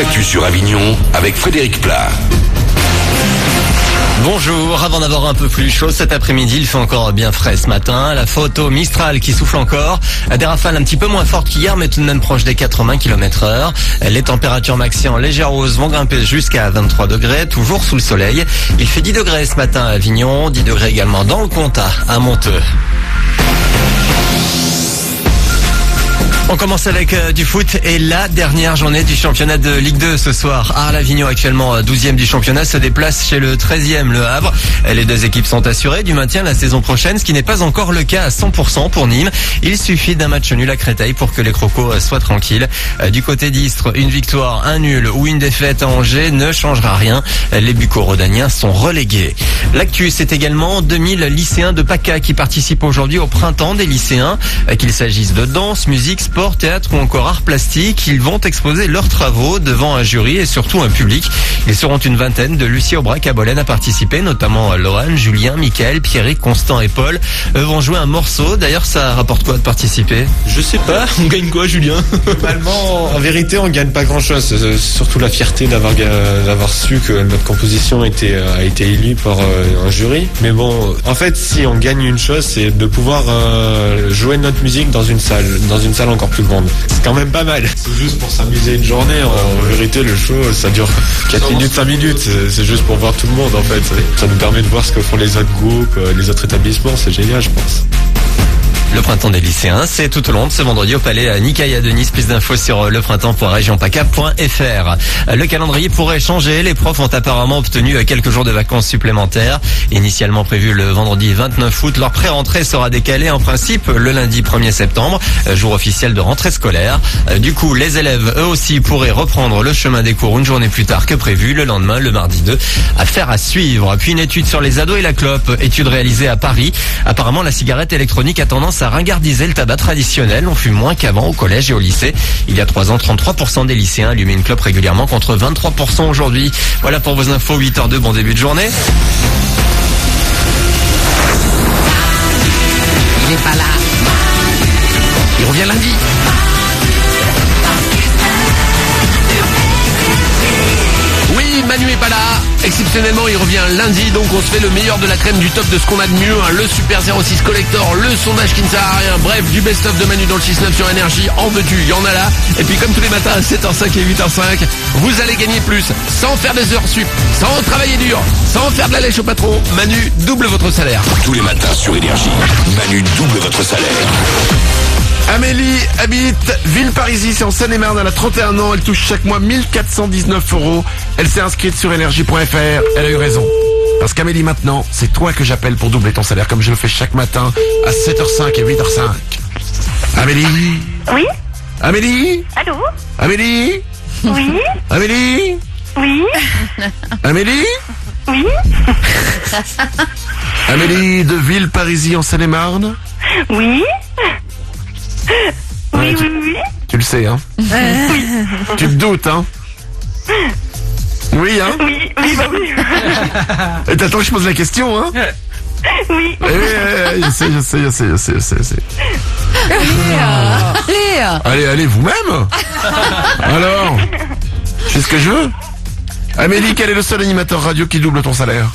l'actu sur Avignon avec Frédéric Plat. Bonjour, avant d'avoir un peu plus chaud cet après-midi, il fait encore bien frais ce matin. La photo Mistral qui souffle encore. Des rafales un petit peu moins fortes qu'hier, mais tout de même proche des 80 km/h. Les températures maxi en légère hausse vont grimper jusqu'à 23 degrés, toujours sous le soleil. Il fait 10 degrés ce matin à Avignon, 10 degrés également dans le Comtat, à Monteux. On commence avec du foot et la dernière journée du championnat de Ligue 2 ce soir. Arles-Avignon, actuellement 12e du championnat, se déplace chez le 13e, le Havre. Les deux équipes sont assurées du maintien la saison prochaine, ce qui n'est pas encore le cas à 100% pour Nîmes. Il suffit d'un match nul à Créteil pour que les Crocos soient tranquilles. Du côté d'Istres, une victoire, un nul ou une défaite à Angers ne changera rien. Les Bucco-Rodaniens sont relégués. L'actu, c'est également 2000 lycéens de PACA qui participent aujourd'hui au printemps des lycéens. Qu'il s'agisse de danse, musique, sport, théâtre ou encore art plastique, ils vont exposer leurs travaux devant un jury et surtout un public. Ils seront une vingtaine de Lucie Aubrac à Bolène à participer, notamment Laurent, Julien, Mickaël, Pierrick, Constant et Paul. Eux vont jouer un morceau. D'ailleurs, ça rapporte quoi de participer? Je sais pas, on gagne quoi, Julien? Normalement, en vérité, on gagne pas grand-chose. C'est surtout la fierté d'avoir su que notre composition a été élue par un jury. Mais bon, en fait, si on gagne une chose, c'est de pouvoir jouer notre musique dans une salle encore plus grande. C'est quand même pas mal. C'est juste pour s'amuser une journée. En vérité, le show, ça dure 4 minutes, 5 minutes. C'est juste pour voir tout le monde, en fait. Ça nous permet de voir ce que font les autres groupes, les autres établissements. C'est génial, je pense. Le printemps des lycéens, c'est tout au long de ce vendredi au palais Nicaille à Denise. Plus d'infos sur leprintemps.regionpaca.fr. Le calendrier pourrait changer. Les profs ont apparemment obtenu quelques jours de vacances supplémentaires. Initialement prévu le vendredi 29 août, leur pré-rentrée sera décalée en principe le lundi 1er septembre, jour officiel de rentrée scolaire. Du coup, les élèves, eux aussi, pourraient reprendre le chemin des cours une journée plus tard que prévu, le lendemain, le mardi 2. Affaire à suivre. Puis une étude sur les ados et la clope, étude réalisée à Paris. Apparemment, la cigarette électronique a tendance à ringardiser le tabac traditionnel. On fume moins qu'avant au collège et au lycée. Il y a 3 ans, 33% des lycéens allumaient une clope régulièrement contre 23% aujourd'hui. Voilà pour vos infos, 8h02, bon début de journée. Il est pas là. Il revient lundi. Oui, Manu est pas là. Exceptionnellement, il revient lundi, donc on se fait le meilleur de la crème du top de ce qu'on a de mieux, hein. Le Super 06 Collector, le sondage qui ne sert à rien, bref, du best-of de Manu dans le 6-9 sur Énergie, en veux-tu, il y en a là. Et puis comme tous les matins à 7h05 et 8h05, vous allez gagner plus, sans faire des heures sup, sans travailler dur, sans faire de la lèche au patron. Manu double votre salaire. Tous les matins sur Énergie, Manu double votre salaire. Amélie habite Villeparisis, c'est en Seine-et-Marne, elle a 31 ans, elle touche chaque mois 1419 €. Elle s'est inscrite sur énergie.fr, elle a eu raison. Parce qu'Amélie, maintenant, c'est toi que j'appelle pour doubler ton salaire, comme je le fais chaque matin à 7h05 et 8h05. Amélie? Oui? Amélie? Allô? Amélie? Oui? Amélie? Oui? Amélie? Oui? Amélie de Villeparisis en Seine-et-Marne? Oui? Ouais, Oui. Tu le sais, hein? Tu te doutes, hein? Oui, hein? Oui. Et t'attends que je pose la question, hein? Oui. Je sais. Allez, vous-même? Alors? Je fais ce que je veux? Amélie, quel est le seul animateur radio qui double ton salaire?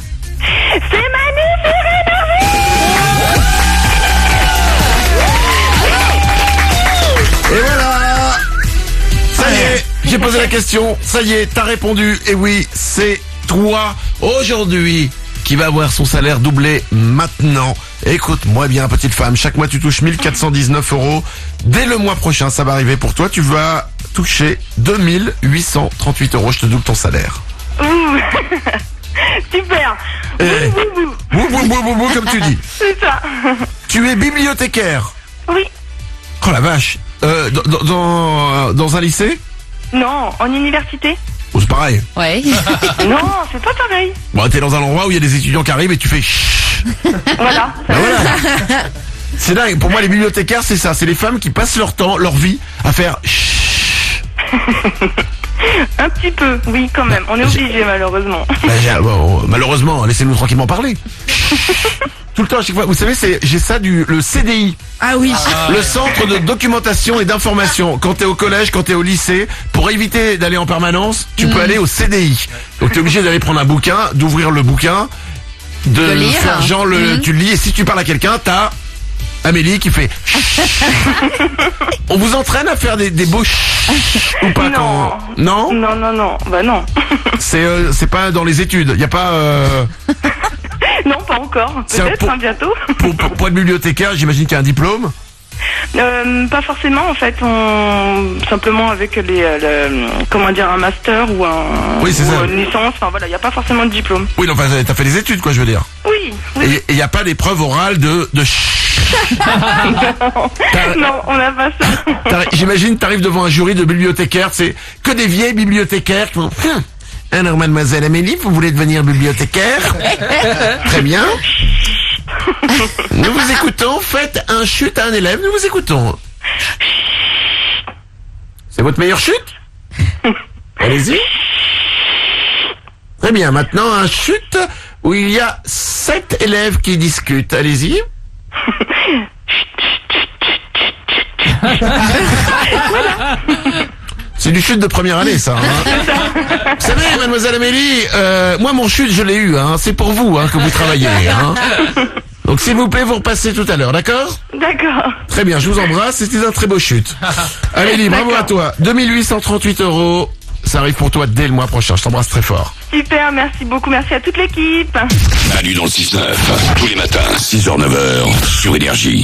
C'est Manu sur Et voilà! Ça y est, j'ai posé la question, ça y est, t'as répondu, et oui, c'est toi, aujourd'hui, qui va avoir son salaire doublé maintenant. Écoute-moi bien, petite femme, chaque mois tu touches 1419 €. Dès le mois prochain, ça va arriver pour toi, tu vas toucher 2838 €, je te double ton salaire. Ouh. Super. Bou, comme tu dis. C'est ça. Tu es bibliothécaire. Oui. Oh la vache. Dans un lycée? Non, en université? Oh, c'est pareil. Ouais. Non, c'est pas pareil. Bon, t'es dans un endroit où il y a des étudiants qui arrivent et tu fais chut. Voilà. Ben voilà. C'est dingue. Pour moi, les bibliothécaires, c'est ça. C'est les femmes qui passent leur temps, leur vie, à faire chut. Un petit peu, oui, quand même. On est obligé, malheureusement. Bon, malheureusement, laissez-nous tranquillement parler. Tout le temps à chaque fois. Vous savez, j'ai ça le CDI. Ah oui. Le centre de documentation et d'information. Quand t'es au collège, quand t'es au lycée, pour éviter d'aller en permanence, tu peux aller au CDI. Donc t'es obligé d'aller prendre un bouquin, d'ouvrir le bouquin, de lire. faire genre tu le lis, et si tu parles à quelqu'un, t'as Amélie qui fait On vous entraîne à faire des beaux ou pas Non. Non. Non. Bah non. C'est pas dans les études. Y a pas Non, pas encore. C'est Peut-être, bientôt. pour être bibliothécaire, j'imagine qu'il y a un diplôme. Pas forcément, en fait. Simplement avec un master ou Oui, c'est ça. une licence. Enfin voilà, il n'y a pas forcément de diplôme. Oui, enfin, t'as fait des études, quoi, je veux dire. Oui. Et il y a pas d'épreuve orale de Non, on n'a pas ça. J'imagine, t'arrives devant un jury de bibliothécaires, c'est que des vieilles bibliothécaires qui font alors, mademoiselle Amélie, vous voulez devenir bibliothécaire? Très bien. Nous vous écoutons, faites un chute à un élève, nous vous écoutons. C'est votre meilleure chute? Allez-y. Très bien, maintenant un chute où il y a 7 élèves qui discutent. Allez-y. C'est du chute de première année, ça. Hein. Vous savez, mademoiselle Amélie, moi mon chute, je l'ai eu. Hein. C'est pour vous que vous travaillez. Hein. Donc s'il vous plaît, vous repassez tout à l'heure, d'accord? D'accord. Très bien, je vous embrasse. C'était un très beau chute. Amélie, bravo à toi. 2838 €. Ça arrive pour toi dès le mois prochain. Je t'embrasse très fort. Super, merci beaucoup. Merci à toute l'équipe. Manu dans le 6-9, tous les matins, 6h-9h, sur Énergie.